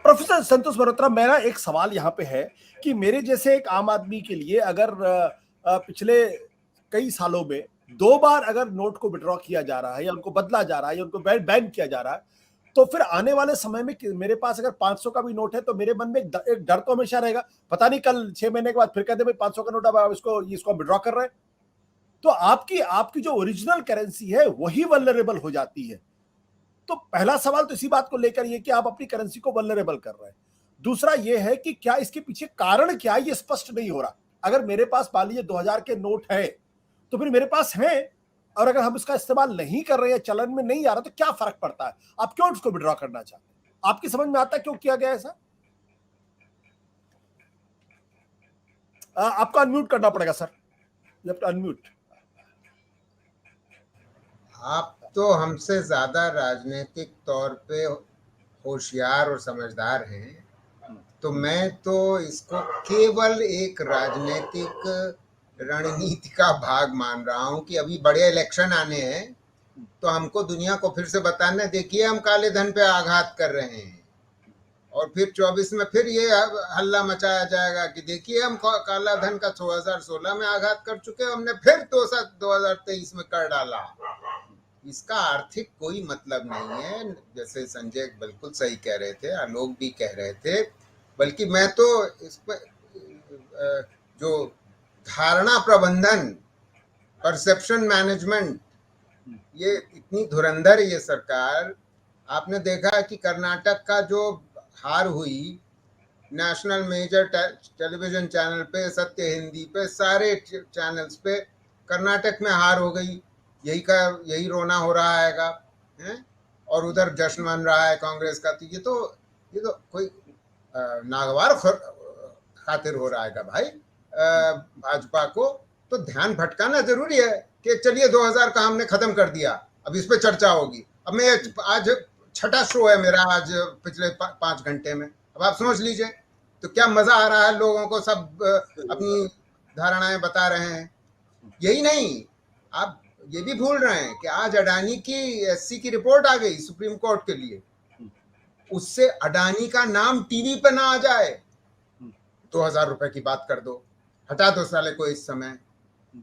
Professor संतोष मल्होत्रा, मेरा एक सवाल यहाँ पे है कि मेरे जैसे एक आम आदमी के लिए अगर पिछले कई सालों में 2 बार अगर नोट को विड्रॉ किया जा रहा है या उनको बदला जा रहा है या उनको बैन किया जा रहा है, तो फिर आने वाले समय में मेरे पास अगर 500 का भी नोट है तो मेरे मन में एक डर तो हमेशा रहेगा, पता नहीं कल 6 महीने के बाद फिर कहते भाई 500 का नोट अब इसको विड्रॉ कर रहे हैं, तो आपकी आपकी जो ओरिजिनल करेंसी है वही वल्नरेबल हो जाती है। तो पहला सवाल तो इसी बात को लेकर ये कि आप अपनी करेंसी को वल्नरेबल कर रहे हैं। दूसरा ये है कि क्या इसके पीछे कारण क्या है, ये स्पष्ट नहीं हो रहा। अगर मेरे पास मान लीजिए 2000 के नोट है तो फिर मेरे पास है, और अगर हम इसका इस्तेमाल नहीं कर रहे हैं, चलन में नहीं आ रहा, तो क्या फर्क पड़ता है? आप क्यों उसको विड्रॉ करना चाहते हैं? आपकी समझ में आता है क्यों किया गया ऐसा? आपको अनम्यूट करना पड़ेगा sir, you have to unmute. आप तो हमसे ज्यादा राजनीतिक तौर पे होशियार और समझदार हैं, तो मैं तो इसको केवल एक राजनीतिक रणनीति का भाग मान रहा हूं कि अभी बड़े इलेक्शन आने हैं, तो हमको दुनिया को फिर से बताना, देखिए हम काले धन पे आघात कर रहे हैं, और फिर 24 में फिर ये हल्ला मचाया जाएगा कि देखिए हम काला धन का 2016 में आघात कर चुके हैं, हमने फिर 2023 में कर डाला। इसका आर्थिक कोई मतलब नहीं है। जैसे संजय बिल्कुल सही कह रहे थे, आलोक भी कह रहे थे, बल्कि मैं तो इस पर जो धारणा प्रबंधन, परसेप्शन मैनेजमेंट, ये इतनी धुरंधर ये सरकार। आपने देखा कि कर्नाटक का जो हार हुई, नेशनल मेजर टेलीविजन चैनल पे, सत्य हिंदी पे, सारे चैनल्स पे कर्नाटक में हार हो गई, यही रोना हो रहा है, और उधर जश्न मन रहा है कांग्रेस का। तो ये तो कोई नागवार खातिर हो रहा है भाई भाजपा को। तो ध्यान भटकाना जरूरी है कि चलिए 2000 का हमने खत्म कर दिया, अब इस पे चर्चा होगी। अब मैं आज छठा शो है मेरा आज पिछले 5 घंटे में, अब आप समझ लीजिए तो क्या मजा आ रहा है लोगों को, सब अपनी धारणाएं बता रहे हैं। यही नहीं, आप ये भी भूल रहे हैं कि आज अडानी की एससी की रिपोर्ट आ गई सुप्रीम कोर्ट के लिए, उससे अडानी का नाम टीवी पे ना आ जाए। 2000 रुपए की बात कर दो, हटा दो साले को इस समय,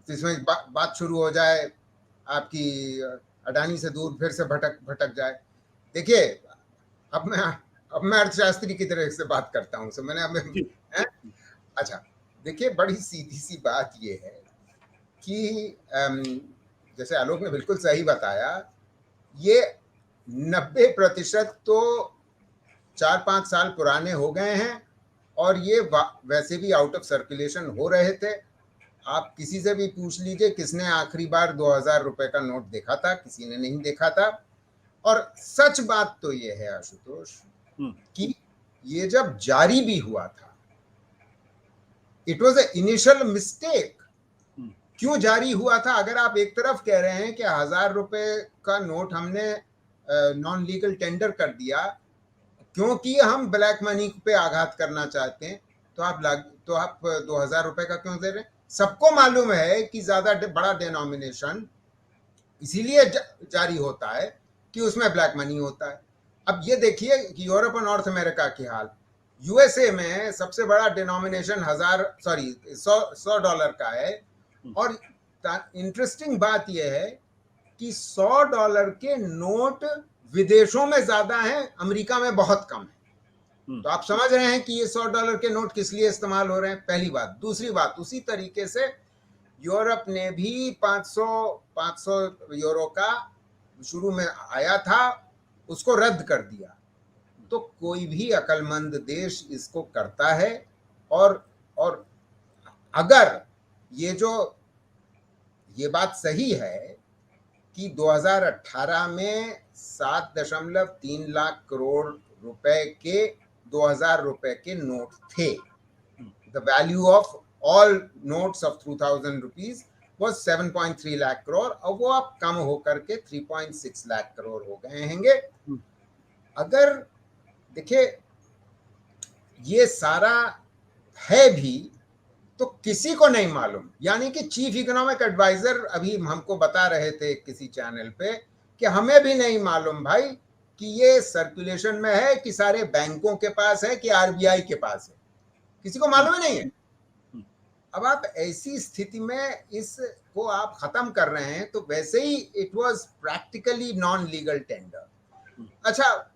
इसमें बात शुरू हो जाए आपकी अडानी से दूर फिर से भटक जाए। देखिए अब मैं अर्थशास्त्री की तरह से बात करता हूँ, अच्छा देखिए, बड़ी सीधी सी बात ये है कि जैसे आलोक ने बिल्कुल सही बताया, ये 90% तो 4-5 साल पुराने हो गए हैं, और ये वैसे भी आउट ऑफ सर्कुलेशन हो रहे थे। आप किसी से भी पूछ लीजिए किसने आखिरी बार 2000 रुपए का नोट देखा था, किसी ने नहीं देखा था। और सच बात तो ये है आशुतोष कि ये जब जारी भी हुआ था, it was a initial mistake. क्यों जारी हुआ था? अगर आप एक तरफ कह रहे हैं कि 1000 रुपए का नोट हमने नॉन लीगल टेंडर कर दिया क्योंकि हम ब्लैक मनी पे आघात करना चाहते हैं, तो आप 2000 रुपए का क्यों दे रहे हैं? सबको मालूम है कि ज्यादा बड़ा डिनोमिनेशन इसीलिए जारी होता है कि उसमें ब्लैक मनी होता है। अब ये देखिए कि यूरोप और नॉर्थ अमेरिका की हाल, यूएसए में सबसे बड़ा डिनोमिनेशन $100 का है, और इंटरेस्टिंग बात यह है कि $100 के नोट विदेशों में ज्यादा हैं, अमेरिका में बहुत कम है। तो आप समझ रहे हैं कि ये $100 के नोट किस लिए इस्तेमाल हो रहे हैं, पहली बात। दूसरी बात, उसी तरीके से यूरोप ने भी 500 यूरो का शुरू में आया था, उसको रद्द कर दिया। तो कोई भी अक्लमंद देश इसको करता है, और अगर ये बात सही है कि 2018 में 7.3 लाख करोड़ रुपए के 2000 रुपए के नोट थे। The value of all notes of 2000 rupees was 7.3 lakh crore, और वो अब कम होकर के 3.6 लाख करोड़ हो गए हैंगे। अगर देखिए ये सारा है भी तो किसी को नहीं मालूम, यानी कि चीफ इकोनॉमिक एडवाइजर अभी हमको बता रहे थे किसी चैनल पे कि हमें भी नहीं मालूम भाई कि ये सर्कुलेशन में है कि सारे बैंकों के पास है कि आरबीआई के पास है, किसी को मालूम ही नहीं है। अब आप ऐसी स्थिति में इसको आप खत्म कर रहे हैं, तो वैसे ही it was practically non legal tender. अच्छा,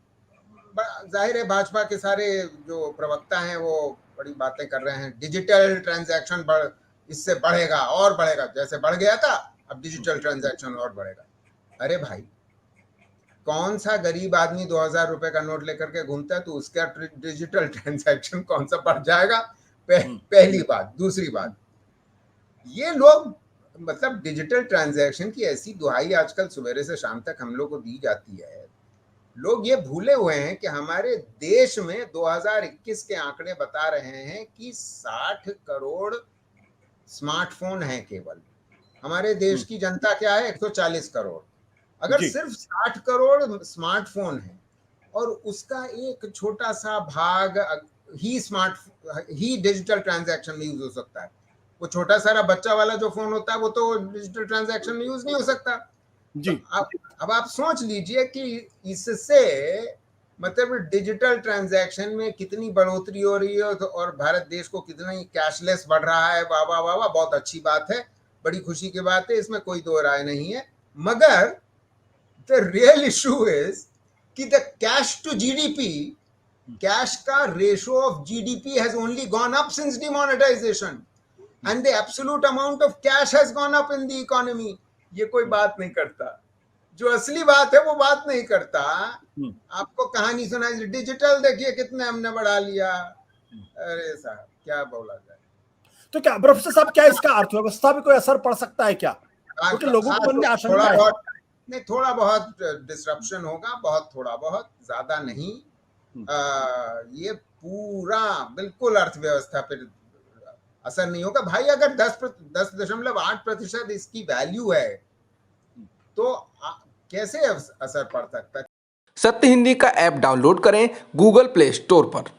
जाहिर है भाजपा के सारे जो प्रवक्ता हैं वो बड़ी बातें कर रहे हैं, डिजिटल ट्रांजैक्शन इससे बढ़ेगा और बढ़ेगा, जैसे बढ़ गया था अब डिजिटल ट्रांजैक्शन और बढ़ेगा। अरे भाई, कौन सा गरीब आदमी 2000 रुपए का नोट लेकर के घूमता है, तो उसका डिजिटल ट्रांजैक्शन कौन सा बढ़ जाएगा? पहली बात। दूसरी बात, ये लोग मतलब डिजिटल ट्रांजैक्शन की ऐसी दुहाई आजकल सवेरे से शाम तक हम लोग को दी जाती है, लोग ये भूले हुए हैं कि हमारे देश में 2021 के आंकड़े बता रहे हैं कि 60 करोड़ स्मार्टफोन हैं केवल। हमारे देश की जनता क्या है? 140 करोड़। अगर सिर्फ 60 करोड़ स्मार्टफोन है और उसका एक छोटा सा भाग ही डिजिटल ट्रांजैक्शन में यूज हो सकता है, वो छोटा सारा बच्चा वाला जो फोन होता है वो तो डिजिटल ट्रांजैक्शन में यूज नहीं हो सकता जी। तो अब आप सोच लीजिए कि इससे मतलब डिजिटल ट्रांजैक्शन में कितनी बढ़ोतरी हो रही है, तो और भारत देश को कितना ही कैशलेस बढ़ रहा है। वाह वाह वाह वाह, बहुत अच्छी बात है, बड़ी खुशी की बात है, इसमें कोई दो राय नहीं है। मगर द रियल इशू इज कि the cash to GDP, cash का ratio of GDP has only gone up since demonetisation and the absolute amount of cash has gone up in the economy. ये कोई बात नहीं करता, जो असली बात है वो बात नहीं करता। आपको कहानी सुनाई, डिजिटल देखिए कितने हमने बढ़ा लिया। अरे साहब, क्या बोला जाए। तो क्या प्रोफेसर साहब, क्या इसका अर्थव्यवस्था पे कोई असर पड़ सकता है क्या? क्योंकि लोगों को मन में आशंका है। नहीं, थोड़ा बहुत डिसरप्शन होगा, बहुत थोड़ा बहुत, ज्यादा नहीं। ये पूरा बिल्कुल अर्थव्यवस्था पे असर नहीं होगा भाई। अगर 10.8% इसकी वैल्यू है तो कैसे असर पड़ सकता है? सत्य हिंदी का ऐप डाउनलोड करें गूगल प्ले स्टोर पर।